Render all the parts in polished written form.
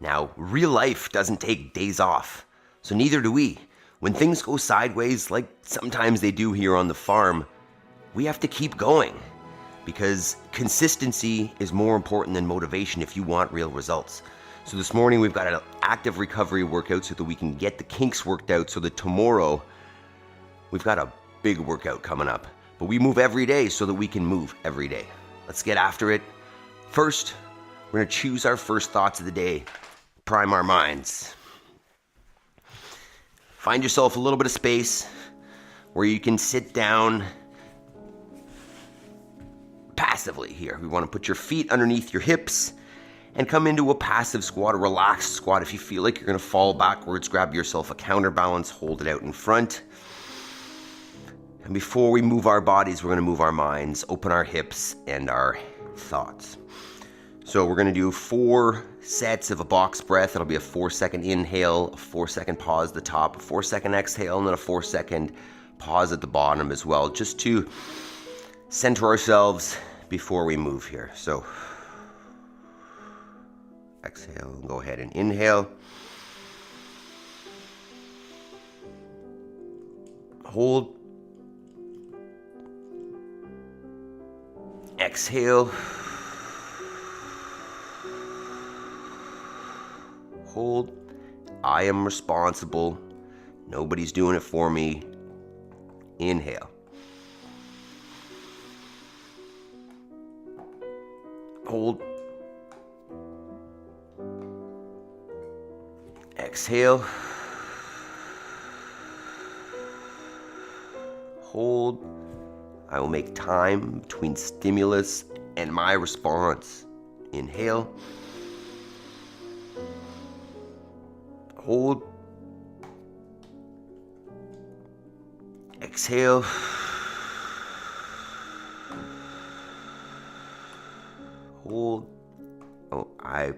Now, real life doesn't take days off, so neither do we. When things go sideways, like sometimes they do here on the farm, we have to keep going because consistency is more important than motivation if you want real results. So this morning we've got an active recovery workout so that we can get the kinks worked out so that tomorrow we've got a big workout coming up. But we move every day so that we can move every day. Let's get after it. First, we're going to choose our first thoughts of the day, prime our minds. Find yourself a little bit of space where you can sit down passively here. We want to put your feet underneath your hips and come into a passive squat, a relaxed squat. If you feel like you're going to fall backwards, grab yourself a counterbalance, hold it out in front. And before we move our bodies, we're going to move our minds, open our hips and our thoughts. So we're going to do 4 sets of a box breath. It'll be a 4-second inhale, a 4-second pause at the top, a 4-second exhale, and then a 4-second pause at the bottom as well, just to center ourselves before we move here. So exhale, go ahead and inhale. Hold. Exhale. Hold. I am responsible. Nobody's doing it for me. Inhale. Hold. Exhale. Hold. I will make time between stimulus and my response. Inhale. Hold. Exhale. Hold. I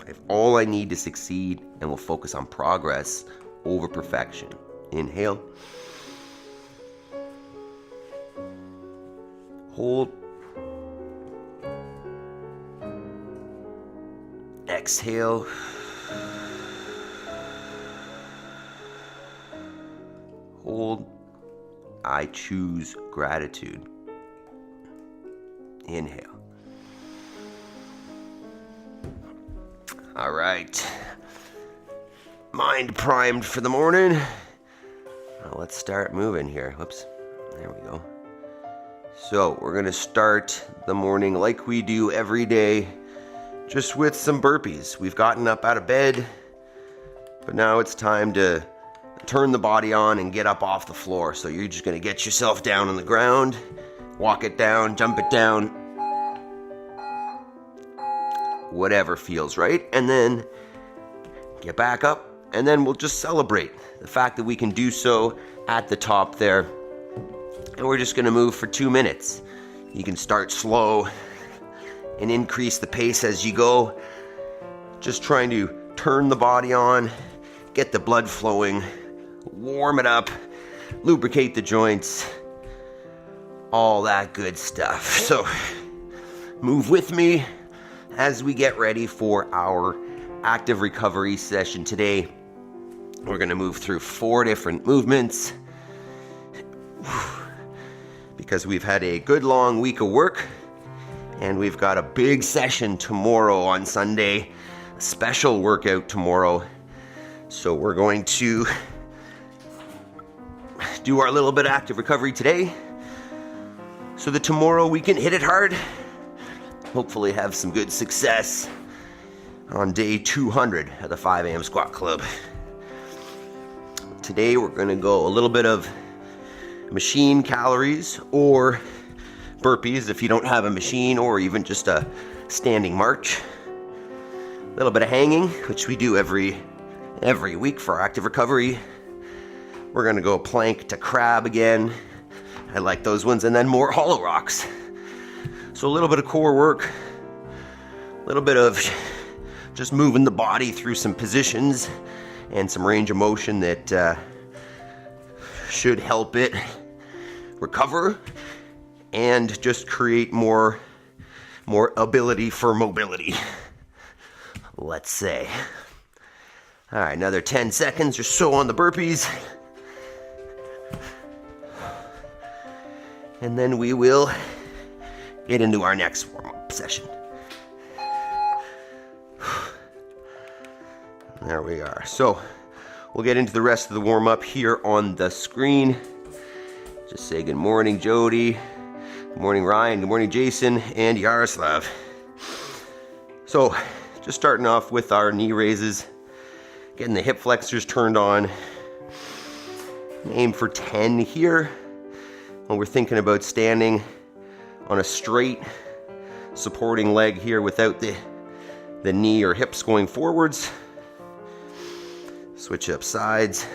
have all I need to succeed and will focus on progress over perfection. Inhale. Hold. Exhale. Hold. I choose gratitude. Inhale. All right. Mind primed for the morning. Now let's start moving here. Whoops. There we go. So we're going to start the morning like we do every day, just with some burpees. We've gotten up out of bed, but now it's time to turn the body on and get up off the floor. So you're just going to get yourself down on the ground, walk it down, jump it down, whatever feels right, and then get back up, and then we'll just celebrate the fact that we can do so at the top there. And we're just going to move for 2 minutes. You can start slow and increase the pace as you go. Just trying to turn the body on, get the blood flowing, warm it up, lubricate the joints, all that good stuff. So move with me as we get ready for our active recovery session today. We're going to move through 4 different movements because we've had a good long week of work and we've got a big session tomorrow on Sunday, a special workout tomorrow. So we're going to do our little bit of active recovery today so that tomorrow we can hit it hard. Hopefully have some good success on day 200 of the 5 a.m. Squat Club. Today we're going to go a little bit of machine calories or burpees if you don't have a machine, or even just a standing march. A little bit of hanging, which we do every week for active recovery. We're going to go plank to crab again. I like those ones. And then more hollow rocks. So a little bit of core work, a little bit of just moving the body through some positions and some range of motion that should help it recover and just create more ability for mobility. let's say. All right, another 10 seconds or so on the burpees. And then we will get into our next warm-up session. There we are. So we'll get into the rest of the warm-up here on the screen. Just say good morning, Jody. Good morning, Ryan. Good morning, Jason and Yaroslav. So just starting off with our knee raises, getting the hip flexors turned on. Aim for 10 here. When we're thinking about standing on a straight supporting leg here without the knee or hips going forwards. Switch up sides,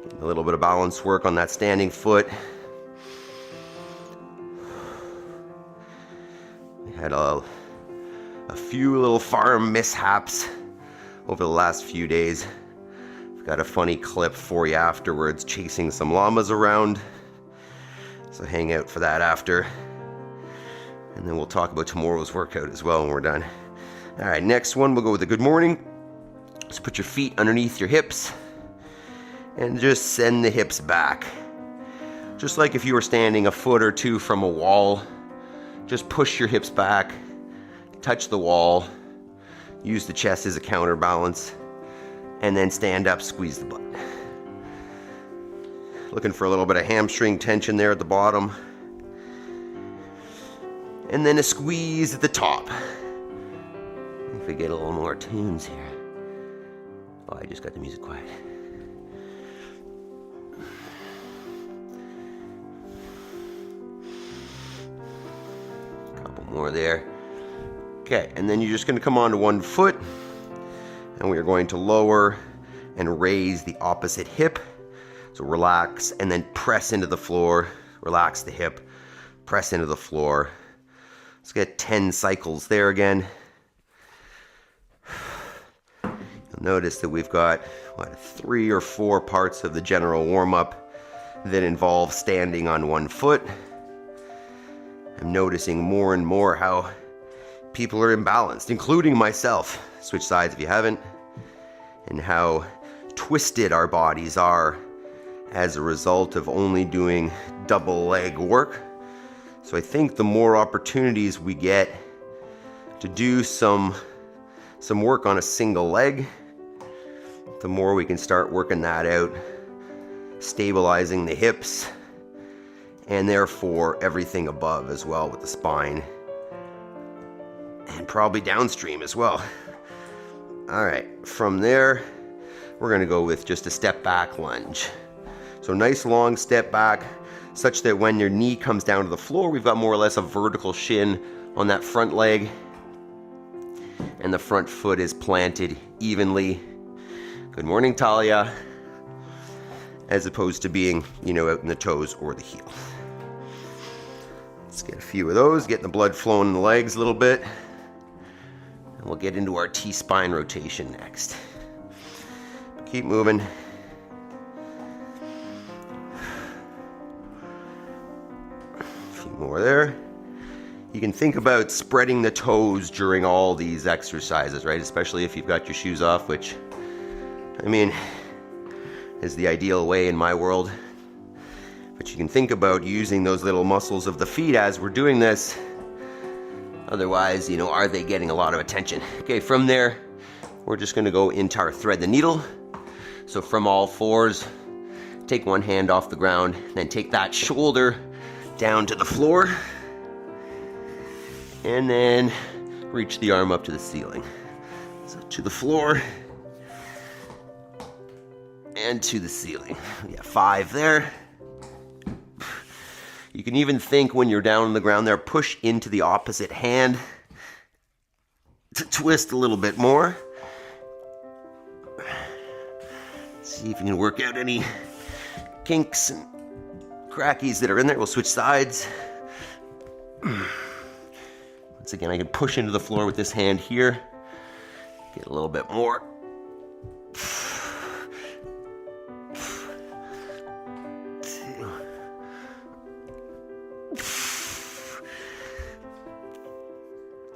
getting a little bit of balance work on that standing foot. We had a few little farm mishaps over the last few days. I've got a funny clip for you afterwards, chasing some llamas around. So hang out for that after. And then we'll talk about tomorrow's workout as well when we're done. All right, next one, we'll go with a good morning. So put your feet underneath your hips and just send the hips back. Just like if you were standing a foot or two from a wall, just push your hips back, touch the wall, use the chest as a counterbalance, and then stand up, squeeze the butt. Looking for a little bit of hamstring tension there at the bottom. And then a squeeze at the top. If we get a little more tunes here. Oh, I just got the music quiet. Couple more there. Okay, and then you're just going to come onto one foot, and we are going to lower and raise the opposite hip. So relax and then press into the floor. Relax the hip, press into the floor. Let's get 10 cycles there again. Notice that we've got, 3 or 4 parts of the general warm-up that involve standing on one foot. I'm noticing more and more how people are imbalanced, including myself. Switch sides if you haven't. And how twisted our bodies are as a result of only doing double leg work. So I think the more opportunities we get to do some work on a single leg, the more we can start working that out, stabilizing the hips, and therefore everything above as well with the spine, and probably downstream as well. All right, from there, we're gonna go with just a step back lunge. So nice long step back, such that when your knee comes down to the floor, we've got more or less a vertical shin on that front leg, and the front foot is planted evenly. Good morning, Talia. As opposed to being, out in the toes or the heel. Let's get a few of those, getting the blood flowing in the legs a little bit. And we'll get into our T-spine rotation next. Keep moving. A few more there. You can think about spreading the toes during all these exercises, right? Especially if you've got your shoes off, which, is the ideal way in my world. But you can think about using those little muscles of the feet as we're doing this. Otherwise, are they getting a lot of attention? Okay, from there, we're just gonna go into our thread the needle. So from all fours, take one hand off the ground, then take that shoulder down to the floor, and then reach the arm up to the ceiling. So to the floor, and to the ceiling. We got 5 there. You can even think when you're down on the ground there, push into the opposite hand to twist a little bit more. See if you can work out any kinks and crackies that are in there. We'll switch sides. Once again, I can push into the floor with this hand here. Get a little bit more.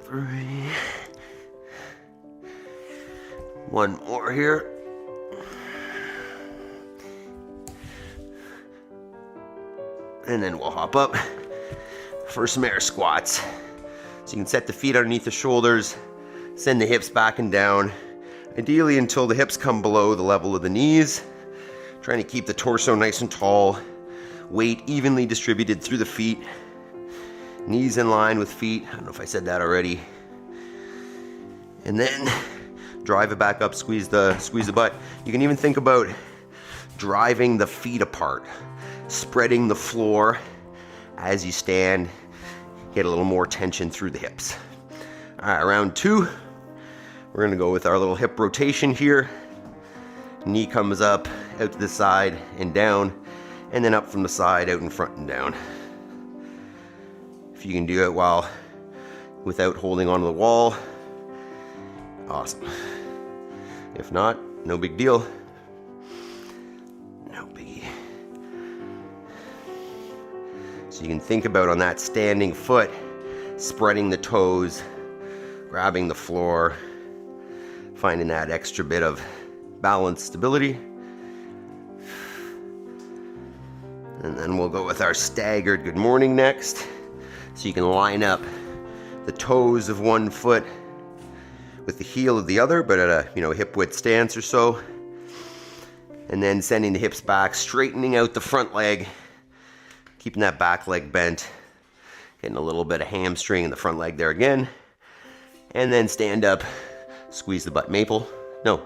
3, One more here. And then we'll hop up for some air squats. So you can set the feet underneath the shoulders, send the hips back and down, ideally until the hips come below the level of the knees. Trying to keep the torso nice and tall, weight evenly distributed through the feet, knees in line with feet. I don't know if I said that already. And then drive it back up, squeeze the butt. You can even think about driving the feet apart, spreading the floor as you stand, get a little more tension through the hips. All right, round 2, we're gonna go with our little hip rotation here. Knee comes up, out to the side and down, and then up from the side, out in front and down. If you can do it without holding onto the wall, awesome. If not, no big deal. No biggie. So you can think about on that standing foot, spreading the toes, grabbing the floor, finding that extra bit of balance, stability. And then we'll go with our staggered good morning next. So you can line up the toes of one foot with the heel of the other, but at a hip width stance or so. And then sending the hips back, straightening out the front leg, keeping that back leg bent, getting a little bit of hamstring in the front leg there again. And then stand up, squeeze the butt. Maple, no.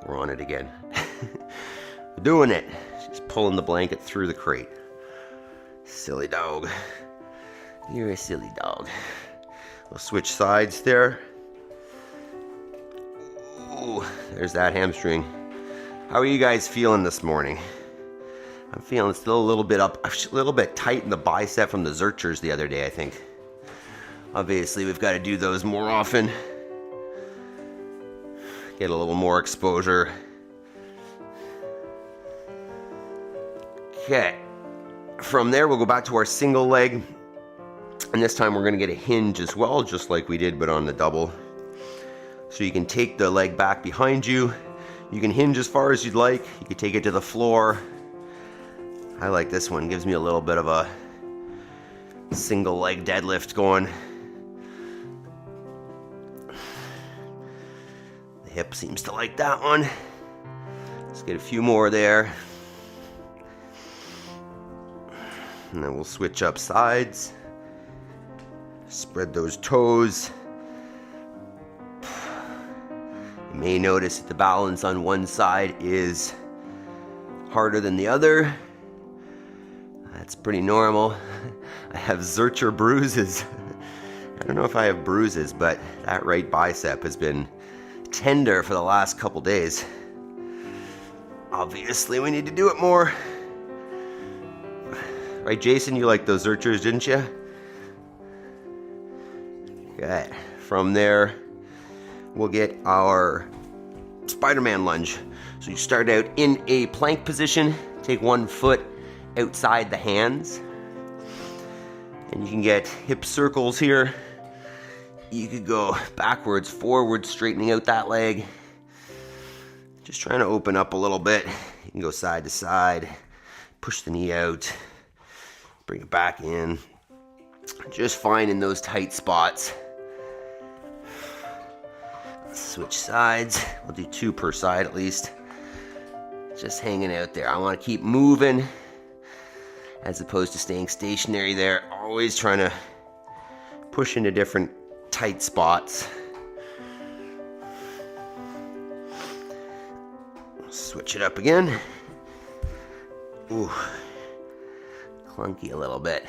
We're on it again. We're doing it. She's pulling the blanket through the crate. Silly dog. You're a silly dog. We'll switch sides there. Ooh, there's that hamstring. How are you guys feeling this morning? I'm feeling still a little bit tight in the bicep from the Zerchers the other day, I think. Obviously, we've got to do those more often. Get a little more exposure. Okay. From there, we'll go back to our single leg. And this time we're going to get a hinge as well, just like we did, but on the double. So you can take the leg back behind you. You can hinge as far as you'd like. You can take it to the floor. I like this one. Gives me a little bit of a single leg deadlift going. The hip seems to like that one. Let's get a few more there. And then we'll switch up sides. Spread those toes. You may notice that the balance on one side is harder than the other. That's pretty normal. I have Zercher bruises. I don't know if I have bruises, but that right bicep has been tender for the last couple days. Obviously, we need to do it more. Right, Jason, you like those Zerchers, didn't you? Okay, from there, we'll get our Spider-Man lunge. So you start out in a plank position, take one foot outside the hands, and you can get hip circles here. You could go backwards, forwards, straightening out that leg. Just trying to open up a little bit. You can go side to side, push the knee out, bring it back in. Just finding those tight spots. Switch sides. We'll do 2 per side at least. Just hanging out there. I want to keep moving as opposed to staying stationary there. Always trying to push into different tight spots. Switch it up again. Ooh, clunky a little bit.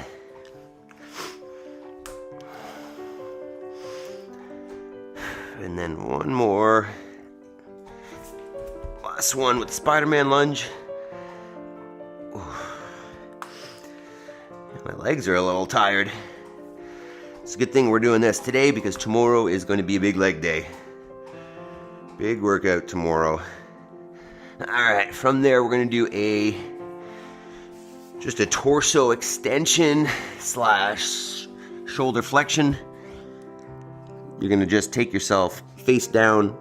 And then one more. Last one with the Spider-Man lunge. Ooh. My legs are a little tired. It's a good thing we're doing this today because tomorrow is going to be a big leg day. Big workout tomorrow. Alright, from there we're going to do just a torso extension / shoulder flexion. You're going to just take yourself face down.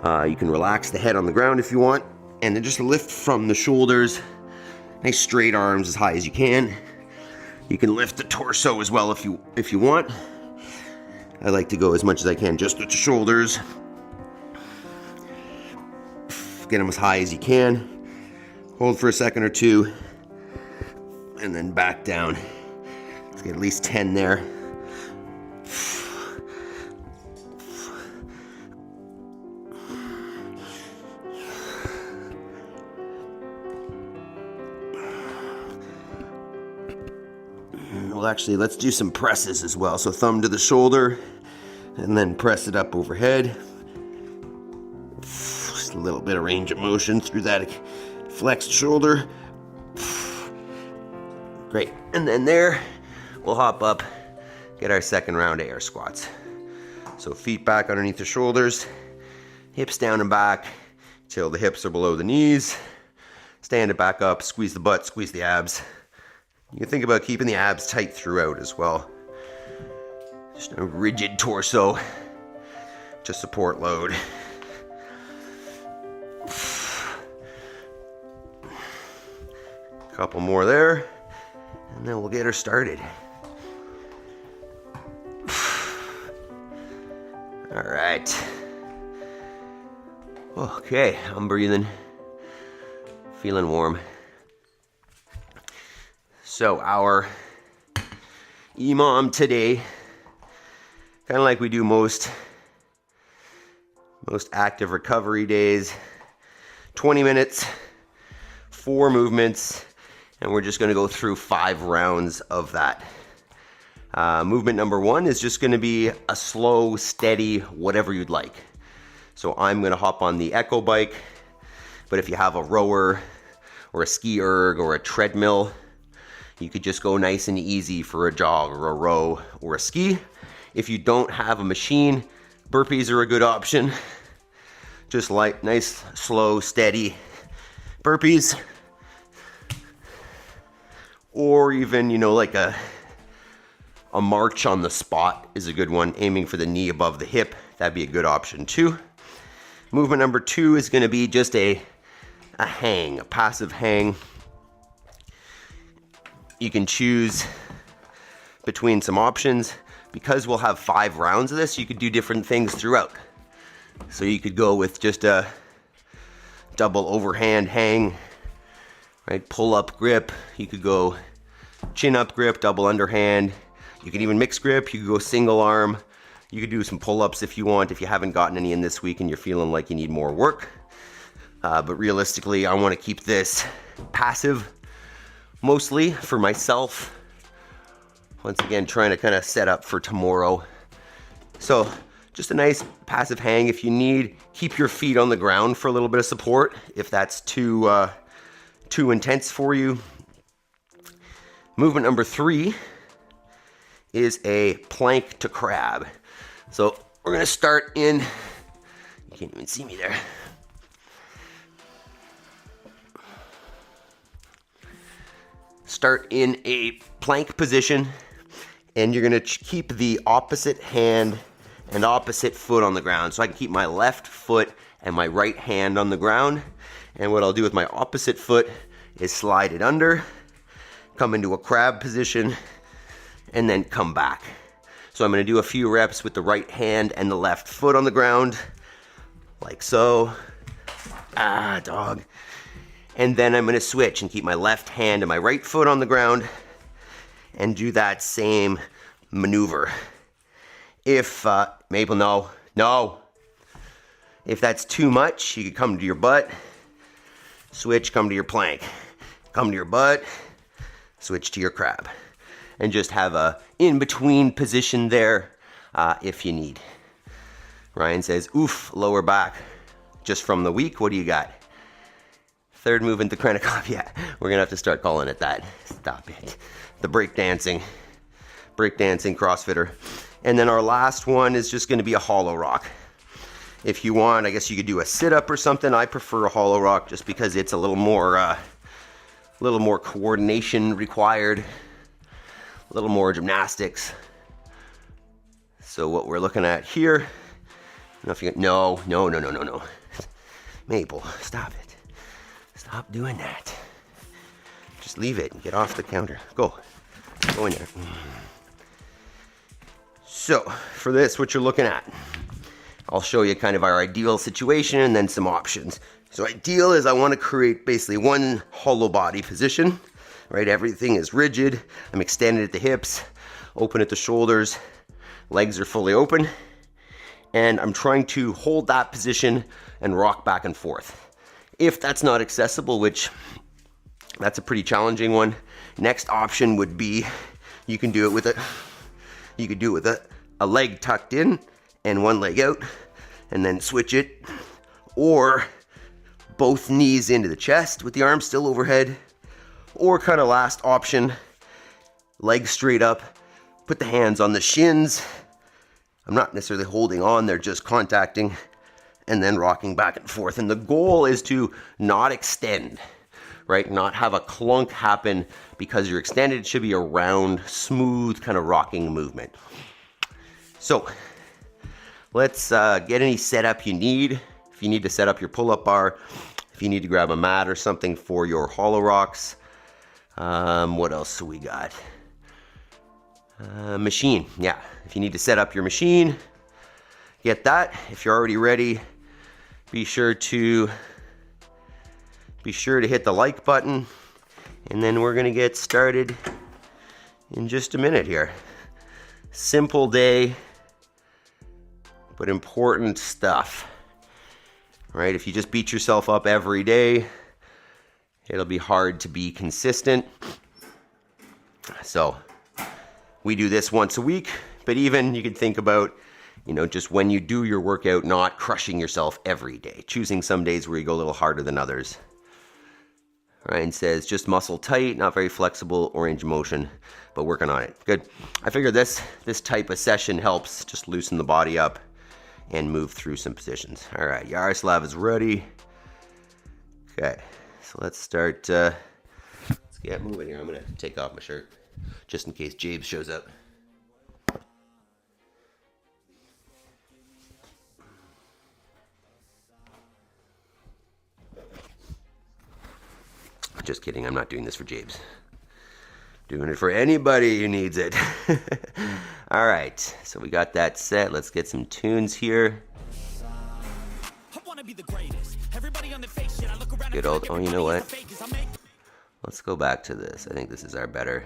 You can relax the head on the ground if you want, and then just lift from the shoulders. Nice straight arms as high as you can. You can lift the torso as well if you want. I like to go as much as I can just with the shoulders. Get them as high as you can. Hold for a second or two, and then back down. Let's get at least 10 there. Well, actually, let's do some presses as well. So thumb to the shoulder, and then press it up overhead. Just a little bit of range of motion through that flexed shoulder. Great. And then there, we'll hop up, get our second round of air squats. So feet back underneath the shoulders, hips down and back till the hips are below the knees. Stand it back up, squeeze the butt, squeeze the abs. You can think about keeping the abs tight throughout as well. Just a rigid torso to support load. Couple more there, and then we'll get her started. All right. Okay, I'm breathing, feeling warm. So our EMOM today, kind of like we do most active recovery days, 20 minutes, 4 movements, and we're just going to go through 5 rounds of that. Movement number 1 is just going to be a slow, steady, whatever you'd like. So I'm going to hop on the Echo bike, but if you have a rower or a ski erg or a treadmill, you could just go nice and easy for a jog or a row or a ski. If you don't have a machine, burpees are a good option. Just like nice, slow, steady burpees. Or even, like a march on the spot is a good one. Aiming for the knee above the hip, that'd be a good option too. Movement number 2 is going to be just a hang, a passive hang. You can choose between some options. Because we'll have 5 rounds of this, you could do different things throughout. So you could go with just a double overhand hang, right? Pull up grip. You could go chin up grip, double underhand. You could even mix grip. You could go single arm. You could do some pull-ups if you want, if you haven't gotten any in this week and you're feeling like you need more work. But realistically, I want to keep this passive, mostly for myself. Once again, trying to kind of set up for tomorrow. So just a nice passive hang. If you need, keep your feet on the ground for a little bit of support if that's too intense for you. Movement number 3 is a plank to crab. So we're going to start in, you can't even see me there. Start in a plank position, and you're going to keep the opposite hand and opposite foot on the ground. So I can keep my left foot and my right hand on the ground. And what I'll do with my opposite foot is slide it under, come into a crab position, and then come back. So I'm going to do a few reps with the right hand and the left foot on the ground, like so. Dog. And then I'm going to switch and keep my left hand and my right foot on the ground and do that same maneuver. If, Maple, no. If that's too much, you can come to your butt, switch, come to your plank. Come to your butt, switch to your crab. And just have a in-between position there if you need. Ryan says, oof, lower back. Just from the week, what do you got? Third movement, the Krennikov. Yeah, we're going to have to start calling it that. Stop it. The breakdancing CrossFitter. And then our last one is just going to be a hollow rock. If you want, I guess you could do a sit-up or something. I prefer a hollow rock just because it's a little more coordination required, a little more gymnastics. So what we're looking at here know if you get, no. Maple, stop it. Stop doing that. Just leave it and get off the counter. Go in there. So for this, what you're looking at, I'll show you kind of our ideal situation and then some options. So ideal is I want to create basically one hollow body position, right? Everything is rigid. I'm extended at the hips, open at the shoulders, legs are fully open, and I'm trying to hold that position and rock back and forth. If that's not accessible, which that's a pretty challenging one, next option would be you could do it with a leg tucked in and one leg out, and then switch it, or both knees into the chest with the arms still overhead, or kind of last option, legs straight up, put the hands on the shins. I'm not necessarily holding on, they're just contacting, and then rocking back and forth. And the goal is to not extend, right? Not have a clunk happen because you're extended. It should be a round, smooth kind of rocking movement. So let's get any setup you need. If you need to set up your pull-up bar, if you need to grab a mat or something for your hollow rocks. What else do we got? Machine, yeah. If you need to set up your machine, get that. If you're already ready, be sure to hit the like button, and then we're gonna get started in just a minute here. Simple day, but important stuff, right? If you just beat yourself up every day, it'll be hard to be consistent. So we do this once a week, but even you could think about, just when you do your workout, not crushing yourself every day, choosing some days where you go a little harder than others. Ryan says, just muscle tight, not very flexible or range of motion, but working on it. Good. I figure this type of session helps just loosen the body up and move through some positions. All right, Yaroslav is ready. Okay, so let's start, let's get moving here. I'm gonna take off my shirt just in case James shows up. Just kidding, I'm not doing this for James. Doing it for anybody who needs it. All right, so we got that set. Let's get some tunes here. Good old, oh, you know what? Let's go back to this. I think this is our better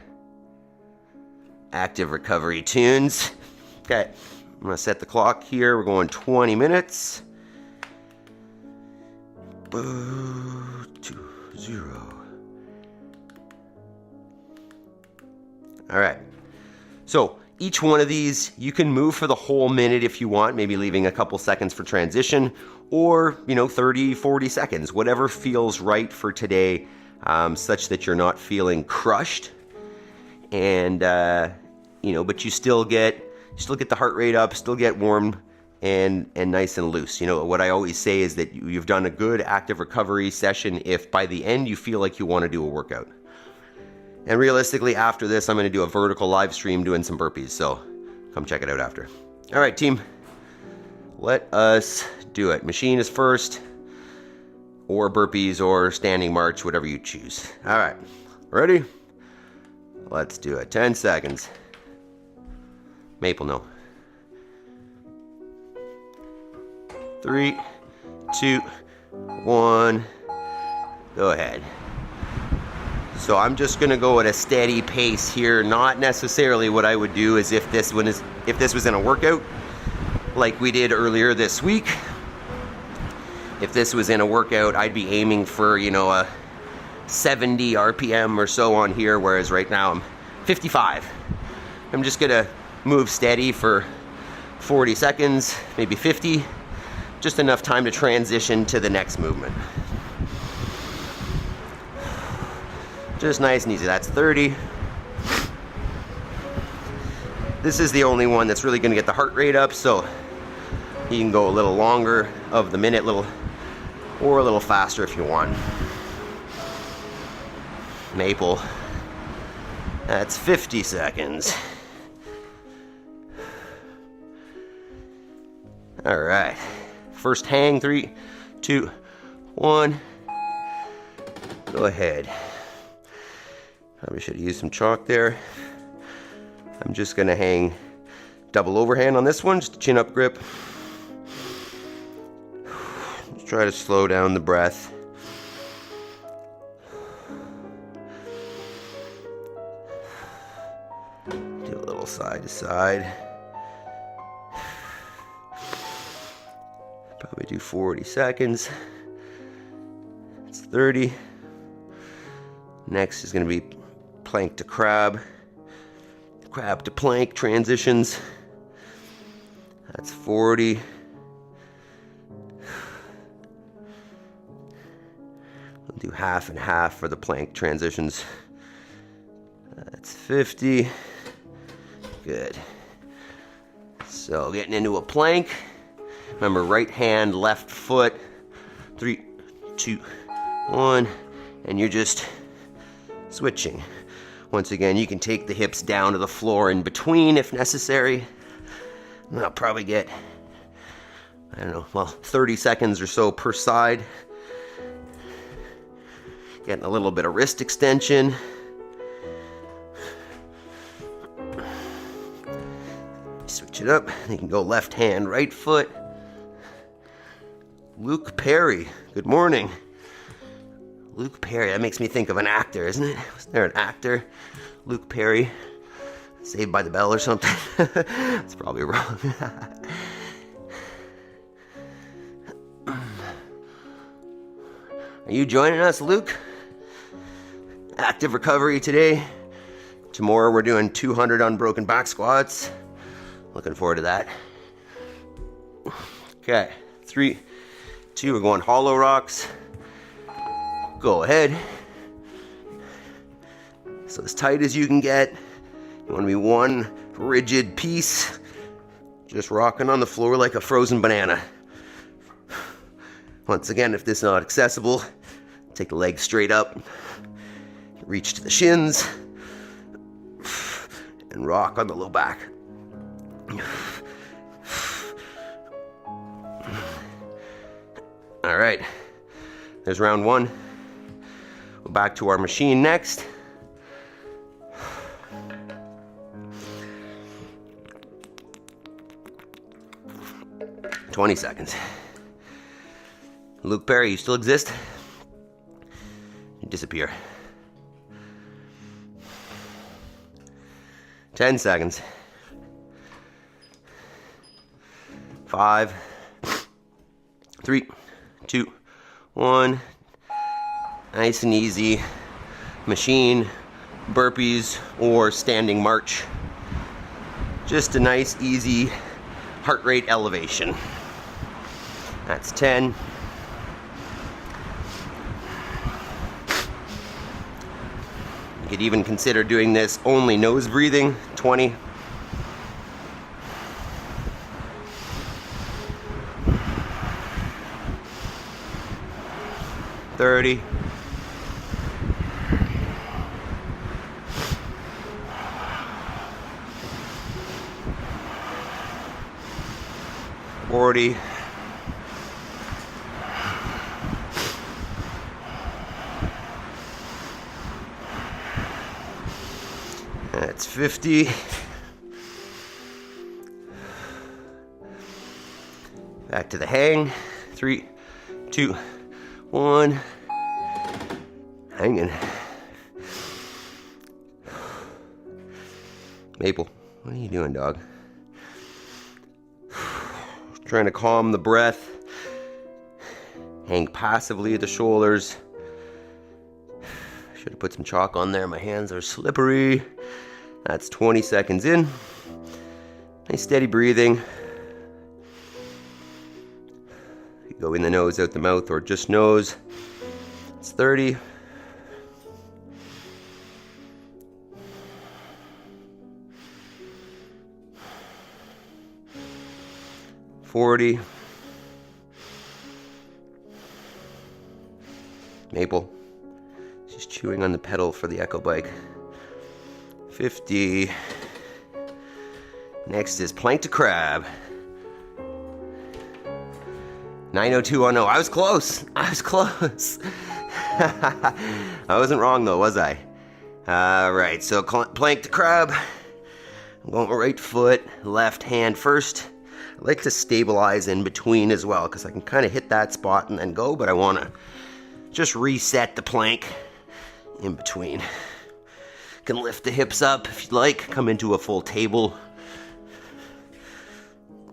active recovery tunes. Okay, I'm gonna set the clock here. We're going 20 minutes. 2-0. All right, so each one of these, you can move for the whole minute if you want, maybe leaving a couple seconds for transition, or 30, 40 seconds, whatever feels right for today, such that you're not feeling crushed, and but you still get the heart rate up, still get warm and nice and loose. What I always say is that you've done a good active recovery session if by the end you feel like you want to do a workout. And realistically, after this, I'm going to do a vertical live stream doing some burpees, so come check it out after. All right, team, let us do it. Machine is first, or burpees, or standing march, whatever you choose. All right, ready? Let's do it. 10 seconds. Maple, no. 3, 2, 1, go ahead. So I'm just gonna go at a steady pace here, not necessarily what I would do is if this was in a workout like we did earlier this week. If this was in a workout, I'd be aiming for, a 70 RPM or so on here, whereas right now I'm 55. I'm just gonna move steady for 40 seconds, maybe 50, just enough time to transition to the next movement. Just nice and easy. That's 30. This is the only one that's really going to get the heart rate up, so you can go a little longer of the minute, or a little faster if you want. Maple. That's 50 seconds. All right, first hang, 3, 2, 1. Go ahead. Probably should have used some chalk there. I'm just gonna hang double overhand on this one, just a chin up grip. Just try to slow down the breath. Do a little side to side. Probably do 40 seconds. It's 30. Next is going to be plank to crab. Crab to plank transitions. That's 40. We'll do half and half for the plank transitions. That's 50. Good. So getting into a plank. Remember, right hand, left foot. 3, 2, 1. And you're just switching. Once again, you can take the hips down to the floor in between if necessary. And I'll probably get, I don't know, well, 30 seconds or so per side. Getting a little bit of wrist extension. Switch it up. You can go left hand, right foot. Luke Perry, good morning. Luke Perry, that makes me think of an actor, isn't it? Wasn't there an actor? Luke Perry, Saved by the Bell or something? That's probably wrong. Are you joining us, Luke? Active recovery today. Tomorrow we're doing 200 unbroken back squats. Looking forward to that. Okay, 3, 2, we're going hollow rocks. Go ahead. So as tight as you can get. You want to be one rigid piece. Just rocking on the floor like a frozen banana. Once again, if this is not accessible, take the legs straight up. Reach to the shins. And rock on the low back. All right, there's round 1. Go back to our machine next. "20 seconds. Luke Perry, you still exist? You disappear. 10 seconds. 5, 3, 2, 1. Nice and easy. Machine, burpees, or standing march. Just a nice, easy heart rate elevation. That's 10. You could even consider doing this only nose breathing. 20. 30. 40. That's 50. Back to the hang. 3, 2, 1. Hanging. Maple, what are you doing, dog? Trying to calm the breath. Hang passively at the shoulders. Should have put some chalk on there. My hands are slippery. That's 20 seconds in. Nice steady breathing. You go in the nose, out the mouth, or just nose. It's 30. 40. Maple. She's chewing on the pedal for the Echo bike. 50. Next is plank to crab. 90210. I was close. I was close. I wasn't wrong though, was I? Alright, so plank to crab. I'm going right foot, left hand first. I like to stabilize in between as well, because I can kind of hit that spot and then go, but I want to just reset the plank in between. Can lift the hips up if you'd like, come into a full table.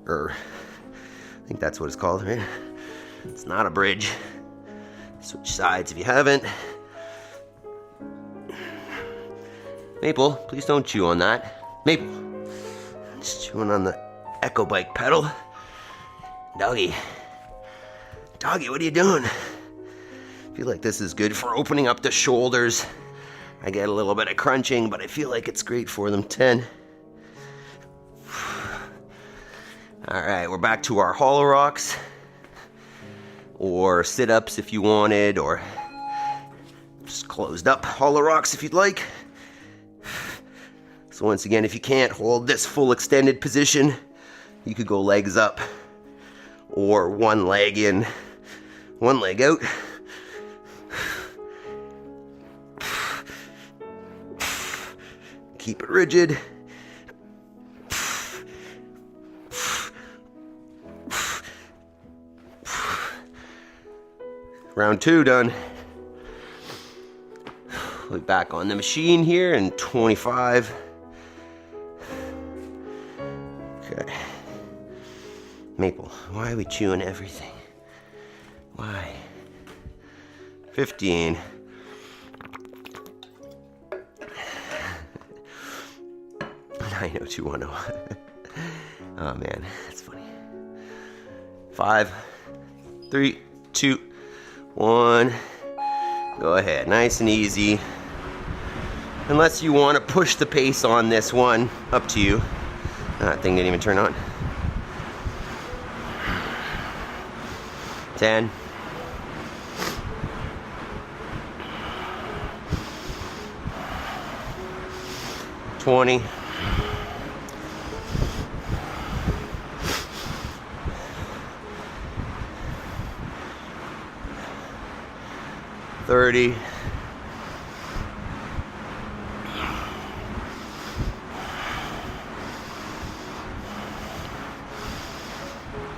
Or, I think that's what it's called, right? It's not a bridge. Switch sides if you haven't. Maple, please don't chew on that. Maple, just chewing on the Echo Bike pedal. Doggy, what are you doing? I feel like this is good for opening up the shoulders. I get a little bit of crunching, but I feel like it's great for them. 10. All right, we're back to our hollow rocks, or sit-ups if you wanted, or just closed up hollow rocks if you'd like. So once again, if you can't hold this full extended position, you could go legs up, or one leg in, one leg out. Keep it rigid. Round 2 done. We'll be back on the machine here in 25. Okay. Maple, why are we chewing everything? Why? 15. I know 210. Oh man, that's funny. 5, 3, 2, 1. Go ahead, nice and easy. Unless you want to push the pace on this one, up to you. That thing didn't even turn on. 10. 20. 30.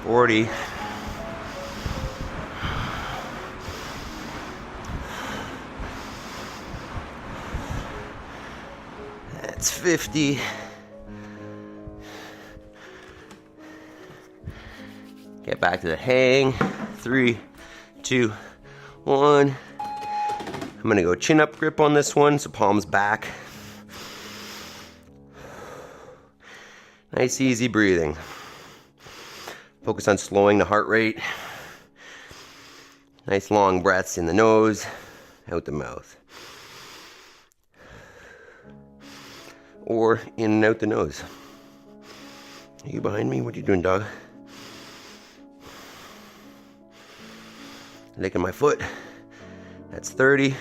40. That's 50. Get back to the hang. 3, 2, 1. I'm gonna go chin up grip on this one, so palms back. Nice easy breathing. Focus on slowing the heart rate. Nice long breaths in the nose, out the mouth. Or in and out the nose. Are you behind me? What are you doing, dog? Licking my foot. That's 30.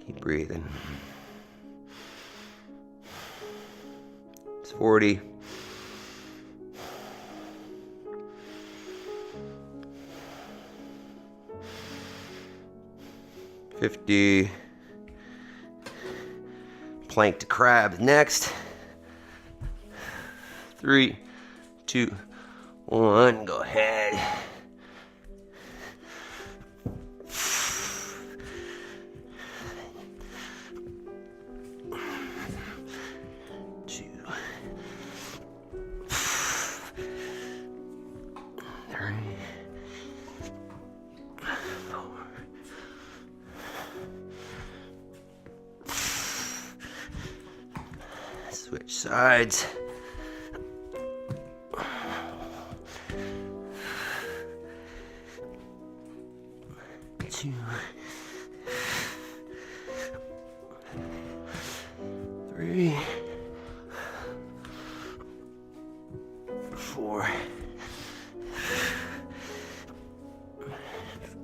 Keep breathing. It's 40. 50. Plank to crab next. 3, 2, 1. Go ahead. 2, 3, 4. Switch sides. 2, 3, 4,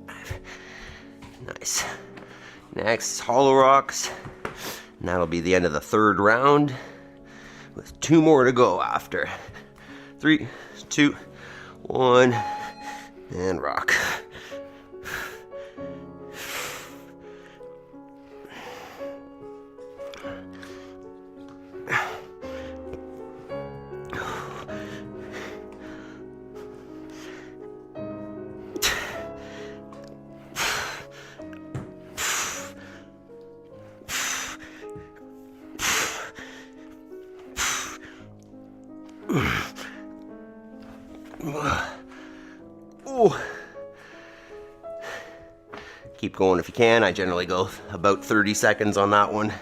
5. Nice. Next, hollow rocks. And that'll be the end of the third round. with 2 more to go after. 3, 2, 1, and rock. Ooh. Keep going if you can. I generally go about 30 seconds on that one.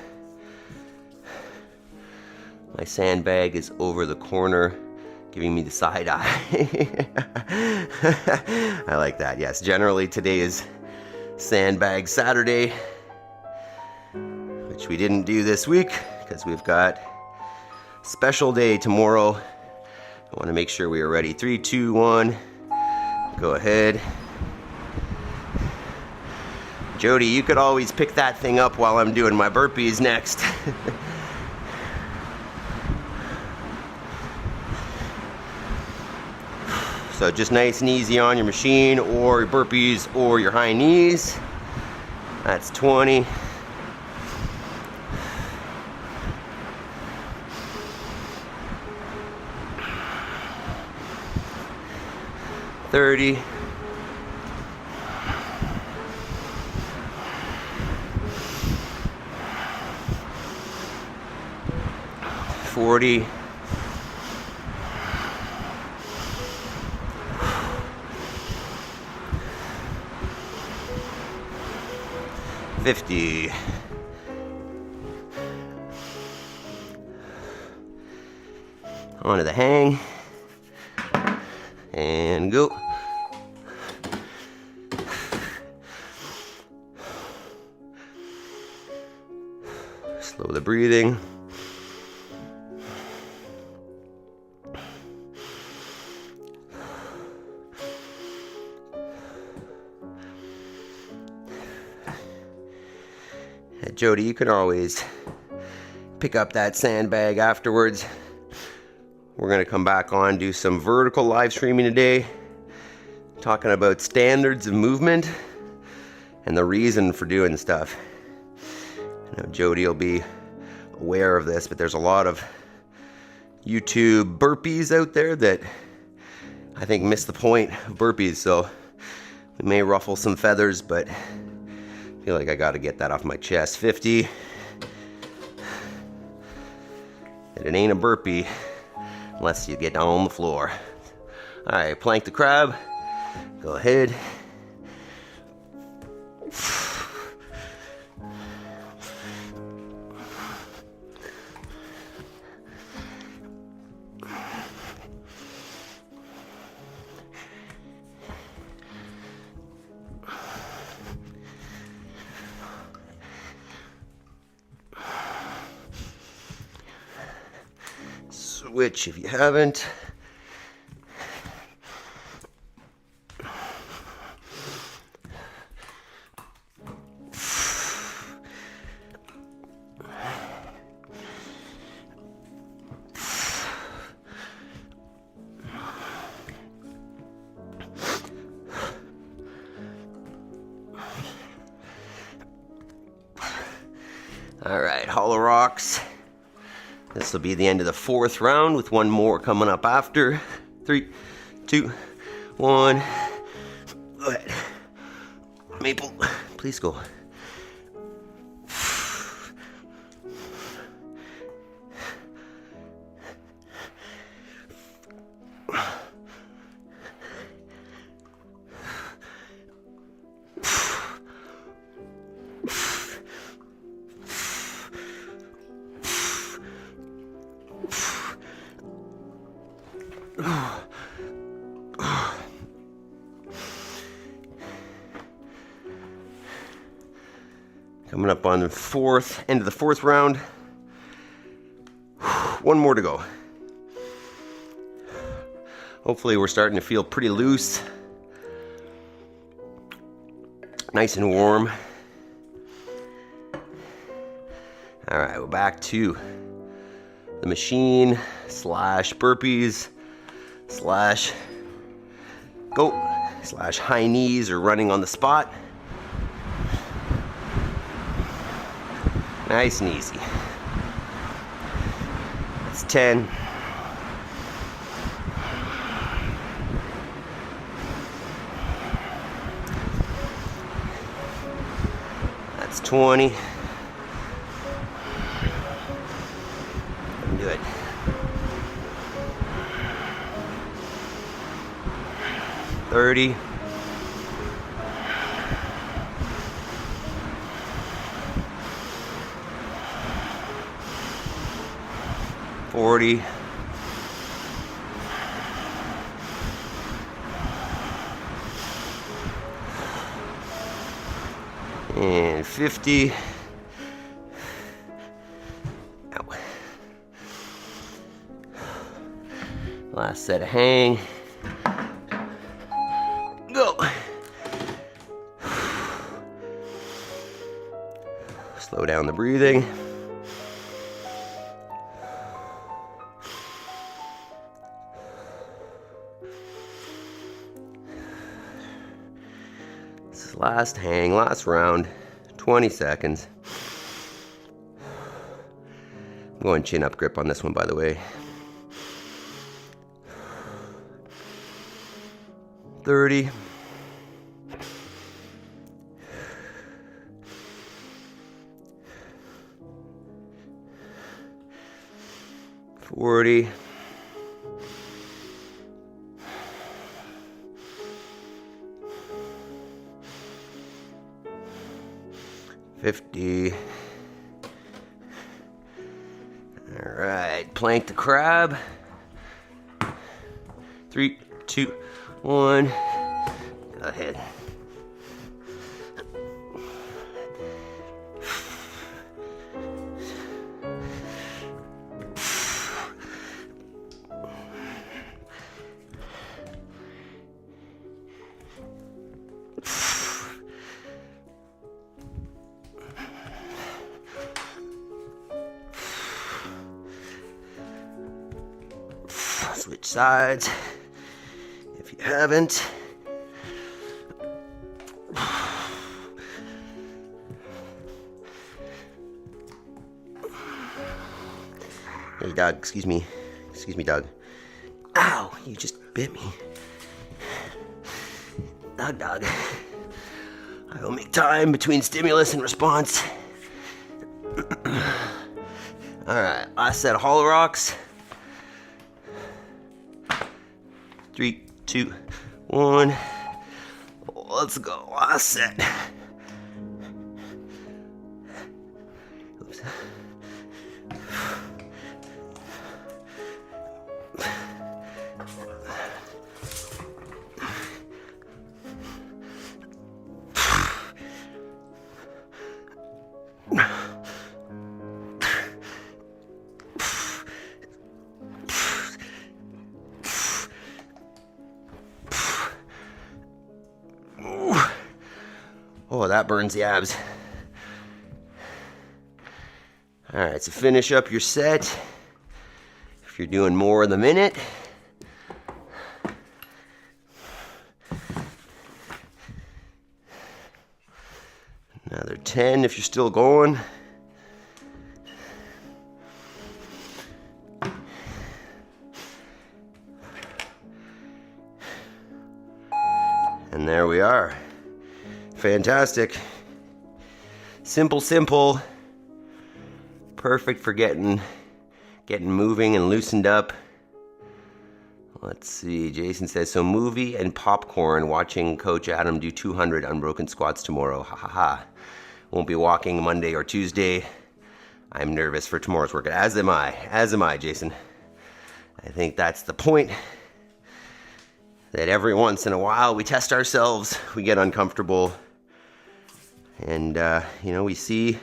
My sandbag is over the corner, giving me the side eye. I like that. Yes, generally today is Sandbag Saturday, which we didn't do this week because we've got a special day tomorrow. I want to make sure we are ready. 3, 2, 1. Go ahead. Jody, you could always pick that thing up while I'm doing my burpees next. So just nice and easy on your machine or your burpees or your high knees. That's 20. 30. 40. 50. Onto the hang. And go. Slow the breathing. Jody, you can always pick up that sandbag afterwards. We're going to come back on, do some vertical live streaming today, talking about standards of movement and the reason for doing stuff. I know Jody will be aware of this, but there's a lot of YouTube burpees out there that I think miss the point of burpees, so we may ruffle some feathers, but I feel like I got to get that off my chest. 50. And it ain't a burpee unless you get down on the floor. All right, plank the crab. Go ahead. Switch if you haven't. All right, hollow rocks. This will be the end of the 4th round with 1 more coming up after. 3, 2, 1. Go ahead. Maple, please go. Coming up on the end of the 4th round. 1 more to go. Hopefully we're starting to feel pretty loose. Nice and warm. All right, we're back to the machine slash burpees slash goat slash high knees or running on the spot. Nice and easy. That's 10. That's 20. Do it. 30. 40. And 50. Ow. Last set of hang. Go. Slow down the breathing. This is last hang, last round, 20 seconds. I'm going chin up grip on this one, by the way. 30. 40. 50. All right, plank the crab. 3, 2, 1. Go ahead. Switch sides if you haven't. Hey dog, excuse me, dog. Ow, you just bit me. Dog. I will make time between stimulus and response. Alright, last set of hollow rocks. 3, 2, 1. Let's go. Last set. Oops. Oh, that burns the abs. All right, so finish up your set. If you're doing more in the minute. Another 10 if you're still going. And there we are. Fantastic. Simple. Perfect for getting moving and loosened up. Let's see. Jason says, so movie and popcorn watching Coach Adam do 200 unbroken squats tomorrow. Ha ha ha. Won't be walking Monday or Tuesday. I'm nervous for tomorrow's workout. As am I, Jason. I think that's the point. That every once in a while we test ourselves, we get uncomfortable, and we see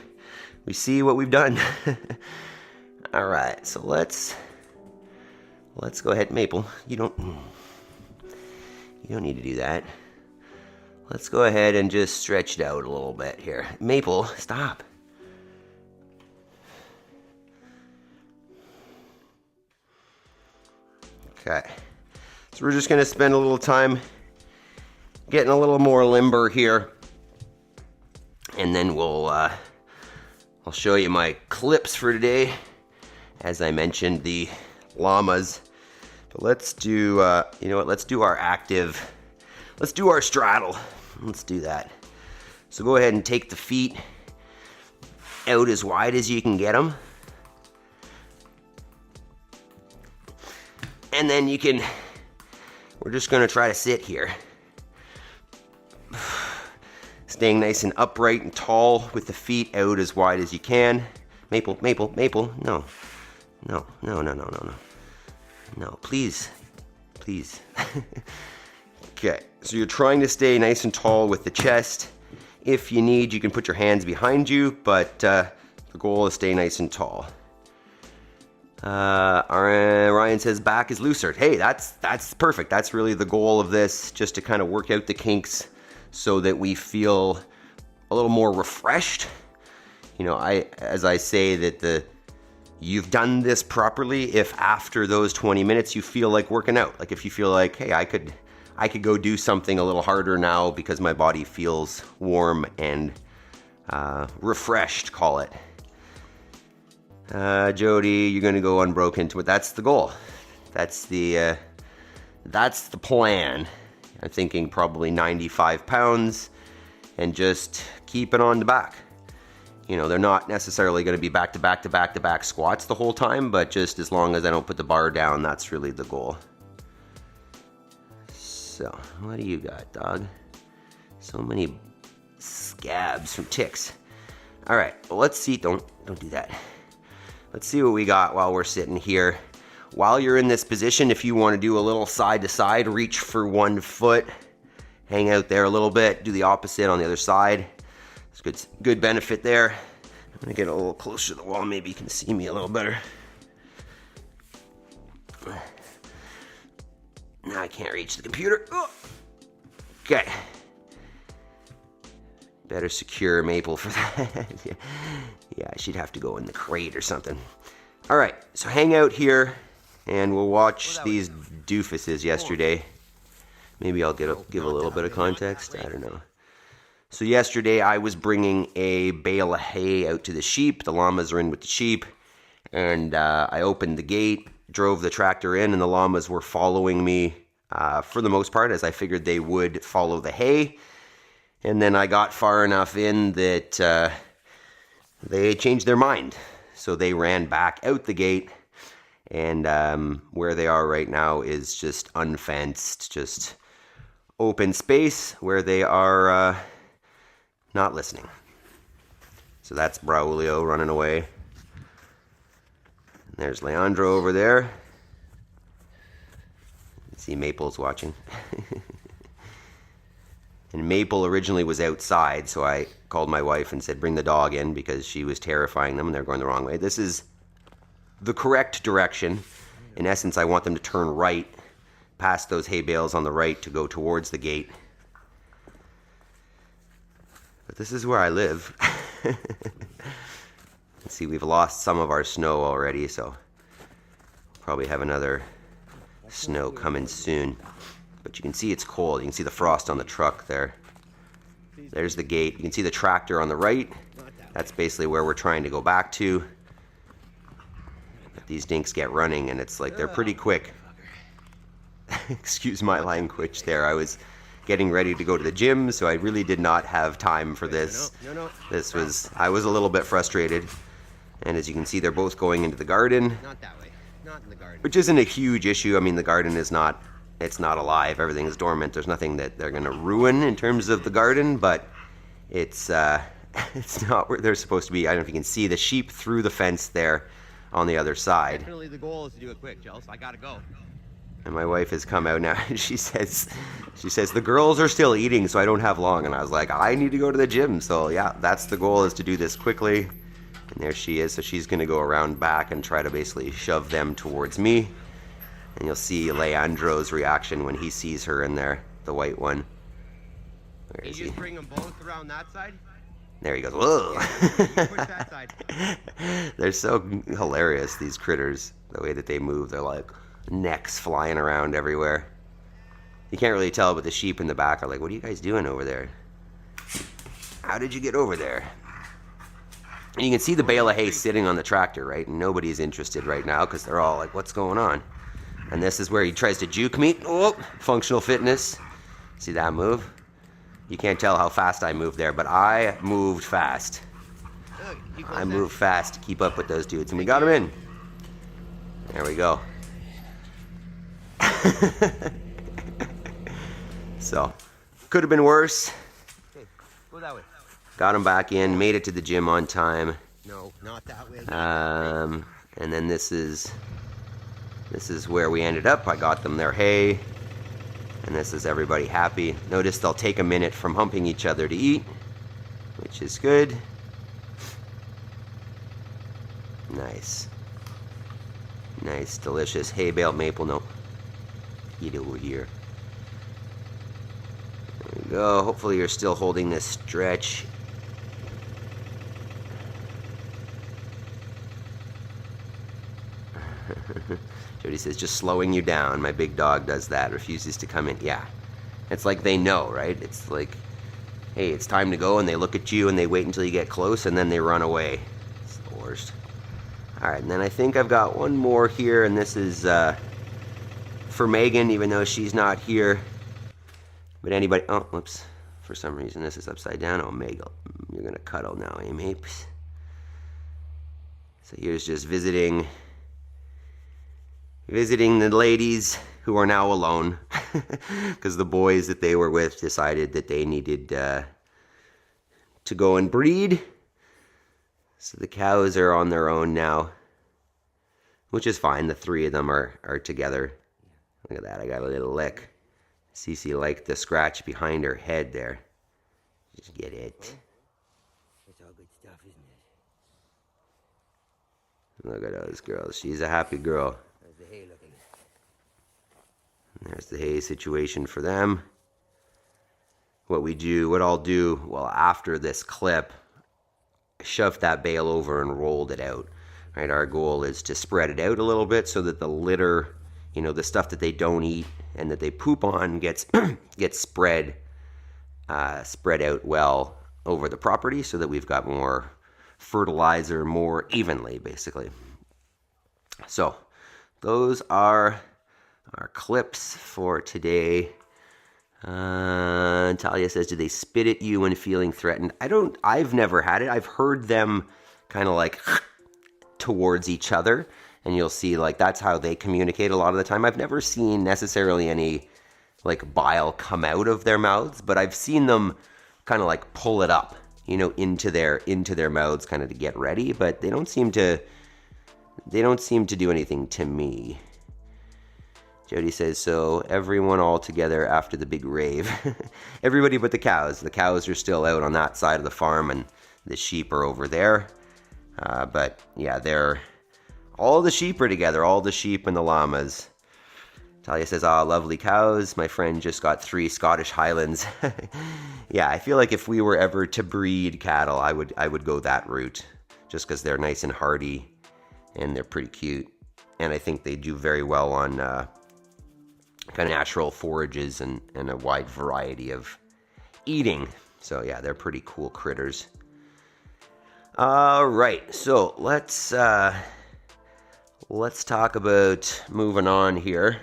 what we've done. All right, so let's go ahead. Maple, you don't need to do that. Let's go ahead and just stretch it out a little bit here. Maple, stop. Okay. So we're just going to spend a little time getting a little more limber here. And then I'll show you my clips for today. As I mentioned, the Llamas. But let's do, you know what, let's do our active, let's do our straddle. Let's do that. So go ahead and take the feet out as wide as you can get them. And then we're just gonna try to sit here. Staying nice and upright and tall with the feet out as wide as you can. Maple, no. No, please. Okay, so you're trying to stay nice and tall with the chest. If you need, you can put your hands behind you, but the goal is stay nice and tall. Ryan says back is looser. Hey, that's perfect. That's really the goal of this, just to kind of work out the kinks so that we feel a little more refreshed. You know, as I say that you've done this properly if after those 20 minutes you feel like working out. Like if you feel like, hey, I could go do something a little harder now because my body feels warm and refreshed, call it. Jody, you're gonna go unbroken to it. That's the goal. That's the plan. I'm thinking probably 95 pounds and just keep it on the back. You know, they're not necessarily going to be back to back squats the whole time, but just as long as I don't put the bar down, that's really the goal. So, what do you got, dog? So many scabs from ticks. All right, well, let's see. Don't do that. Let's see what we got while we're sitting here. While you're in this position, if you want to do a little side to side, reach for one foot, hang out there a little bit, do the opposite on the other side. It's good benefit there. I'm gonna get a little closer to the wall, maybe you can see me a little better. Now I can't reach the computer. Oh. Okay. Better secure Maple for that. Yeah, she'd have to go in the crate or something. All right, so hang out here and we'll watch these doofuses yesterday. Maybe I'll give a little bit of context. I don't know. So yesterday I was bringing a bale of hay out to the sheep. The llamas are in with the sheep. And I opened the gate, drove the tractor in, and the llamas were following me for the most part, as I figured they would follow the hay. And then I got far enough in that they changed their mind. So they ran back out the gate. And where they are right now is just unfenced, just open space where they are not listening. So that's Braulio running away. And there's Leandro over there. See, Maple's watching. And Maple originally was outside, so I called my wife and said, bring the dog in, because she was terrifying them and they're going the wrong way. This is the correct direction. In essence, I want them to turn right past those hay bales on the right to go towards the gate. But this is where I live. Let's see, we've lost some of our snow already, so we'll probably have another snow coming soon. But you can see it's cold. You can see the frost on the truck there. There's the gate. You can see the tractor on the right. That's basically where we're trying to go back to. But these dinks get running, and it's like they're pretty quick. Excuse my language there. I was getting ready to go to the gym, so I really did not have time for this. I was a little bit frustrated. And as you can see, they're both going into the garden. Not that way. Not in the garden. Which isn't a huge issue. I mean, the garden is not, it's not alive. Everything is dormant. There's nothing that they're going to ruin in terms of the garden, but it's not where they're supposed to be. I don't know if you can see the sheep through the fence there on the other side. Definitely the goal is to do it quick, Chels. I gotta go. And my wife has come out now and she says the girls are still eating, so I don't have long. And I was like, I need to go to the gym. So yeah, that's the goal, is to do this quickly. And there she is. So she's going to go around back and try to basically shove them towards me. And you'll see Leandro's reaction when he sees her in there, the white one. Where is he? You just bring them both around that side? There he goes. Whoa! Yeah, push that side. They're so hilarious, these critters. The way that they move, they're like, necks flying around everywhere. You can't really tell, but the sheep in the back are like, what are you guys doing over there? How did you get over there? And you can see the bale of hay sitting on the tractor, right? And nobody's interested right now because they're all like, what's going on? And this is where he tries to juke me. Oh, functional fitness. See that move? You can't tell how fast I moved there, but I moved fast. I moved fast to keep up with those dudes, and we got him in. There we go. So, could have been worse. Okay, go that way. Got him back in, made it to the gym on time. No, not that way. And then this is where we ended up. I got them their hay, and this is everybody happy. Notice they'll take a minute from humping each other to eat, which is good. Nice. Nice, delicious hay bale maple. No, eat over here. There we go. Hopefully you're still holding this stretch. Jody says, just slowing you down. My big dog does that, refuses to come in. Yeah, it's like they know, right? It's like, hey, it's time to go, and they look at you and they wait until you get close and then they run away. It's the worst. All right, and then I think I've got one more here, and this is for Megan, even though she's not here. But anybody, oh, whoops. For some reason, this is upside down. Oh, Megan, you're going to cuddle now, eh, Mapes? So here's just visiting the ladies who are now alone because the boys that they were with decided that they needed to go and breed. So the cows are on their own now, which is fine. The three of them are together. Look at that. I got a little lick. Cece liked the scratch behind her head there. Just get it. It's all good stuff, isn't it? Look at those girls. She's a happy girl. How's the hay looking? And there's the hay situation for them. What I'll do, well, after this clip, shoved that bale over and rolled it out. Right, our goal is to spread it out a little bit so that the litter, you know, the stuff that they don't eat and that they poop on gets spread out well over the property so that we've got more fertilizer more evenly, basically. So those are our clips for today. Talia says, do they spit at you when feeling threatened? I've never had it. I've heard them kind of like towards each other, and you'll see like that's how they communicate a lot of the time. I've never seen necessarily any like bile come out of their mouths, but I've seen them kind of like pull it up, you know, into their mouths kind of to get ready, but they don't seem to do anything to me. Jody says, so everyone all together after the big rave. Everybody but the cows. The cows are still out on that side of the farm, and the sheep are over there. But yeah, all the sheep are together, all the sheep and the llamas. Talia says, lovely cows. My friend just got 3 Scottish Highlands. Yeah, I feel like if we were ever to breed cattle, I would go that route, just because they're nice and hardy, and they're pretty cute. And I think they do very well on kind of natural forages and a wide variety of eating. So yeah, they're pretty cool critters. All right, so let's talk about moving on here.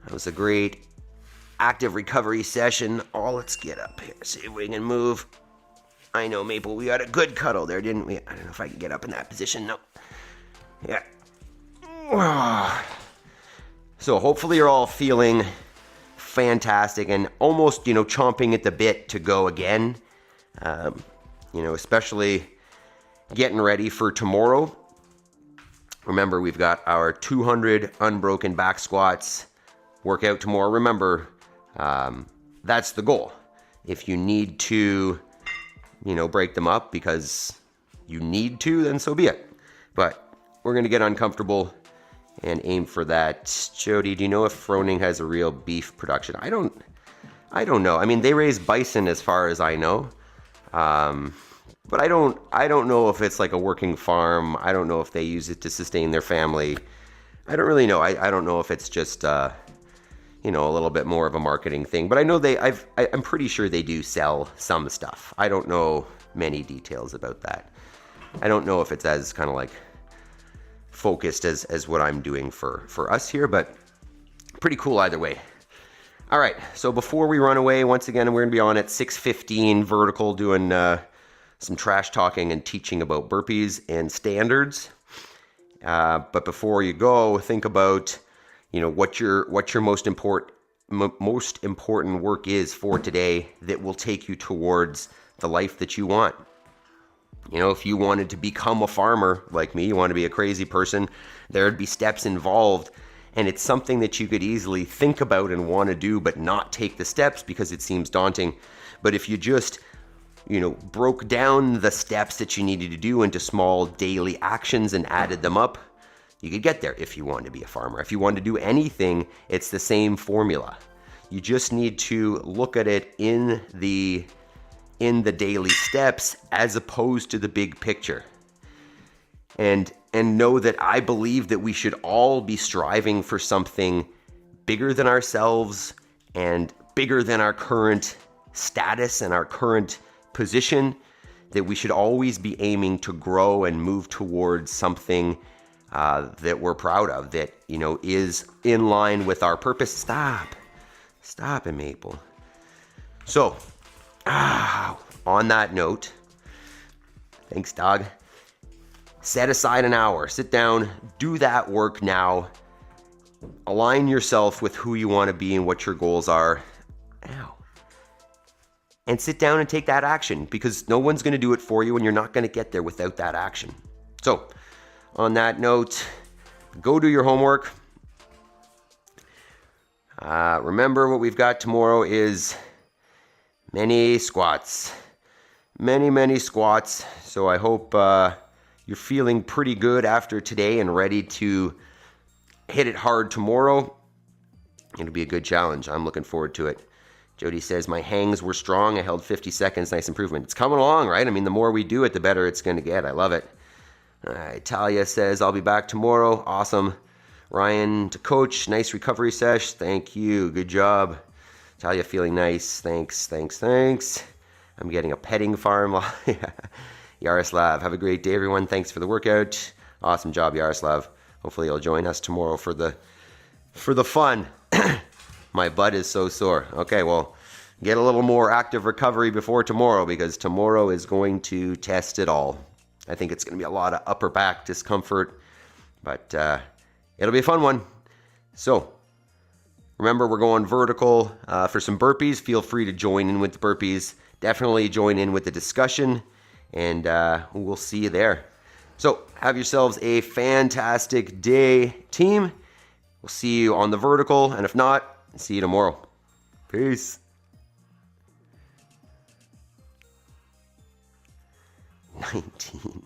That was a great active recovery session. Oh, let's get up here, see if we can move. I know, Maple, we got a good cuddle there, didn't we? I don't know if I can get up in that position. No. Yeah. So hopefully you're all feeling fantastic and almost, chomping at the bit to go again. Especially getting ready for tomorrow. Remember, we've got our 200 unbroken back squats workout tomorrow. Remember, that's the goal. If you need to, break them up because you need to, then so be it. But we're going to get uncomfortable and aim for that. Jody, do you know if Froning has a real beef production? I don't know. I mean, they raise bison as far as I know. But I don't know if it's like a working farm. I don't know if they use it to sustain their family. I don't really know. I don't know if it's just, you know, a little bit more of a marketing thing, but I know I'm pretty sure they do sell some stuff. I don't know many details about that. I don't know if it's as kind of like focused as what I'm doing for us here, but pretty cool either way. All right, so before we run away, once again, we're gonna be on at 6:15 vertical doing some trash talking and teaching about burpees and standards. But before you go, think about, you know, what your most important work is for today that will take you towards the life that you want. You know, if you wanted to become a farmer like me, you want to be a crazy person, there'd be steps involved. And it's something that you could easily think about and want to do, but not take the steps because it seems daunting. But if you just, you know, broke down the steps that you needed to do into small daily actions and added them up, you could get there if you want to be a farmer. If you want to do anything, it's the same formula. You just need to look at it in the daily steps as opposed to the big picture. And know that I believe that we should all be striving for something bigger than ourselves and bigger than our current status and our current position, that we should always be aiming to grow and move towards something that we're proud of, that, you know, is in line with our purpose. Stop it, Maple. So, on that note, thanks, dog. Set aside an hour, sit down, do that work now. Align yourself with who you want to be and what your goals are. And sit down and take that action, because no one's going to do it for you and you're not going to get there without that action. So, on that note, go do your homework. Remember, what we've got tomorrow is many squats. Many squats. So I hope you're feeling pretty good after today and ready to hit it hard tomorrow. It'll be a good challenge. I'm looking forward to it. Jody says, my hangs were strong. I held 50 seconds. Nice improvement. It's coming along, right? I mean, the more we do it, the better it's going to get. I love it. All right. Talia says, I'll be back tomorrow. Awesome. Ryan to coach. Nice recovery sesh. Thank you. Good job. Talia feeling nice. Thanks. I'm getting a petting farm. Yaroslav, have a great day, everyone. Thanks for the workout. Awesome job, Yaroslav. Hopefully you'll join us tomorrow for the fun. My butt is so sore. Okay, well, get a little more active recovery before tomorrow, because tomorrow is going to test it all. I think it's going to be a lot of upper back discomfort, but it'll be a fun one. So, remember, we're going vertical for some burpees. Feel free to join in with the burpees. Definitely join in with the discussion, and we'll see you there. So, have yourselves a fantastic day, team. We'll see you on the vertical, and if not, see you tomorrow. Peace. 19.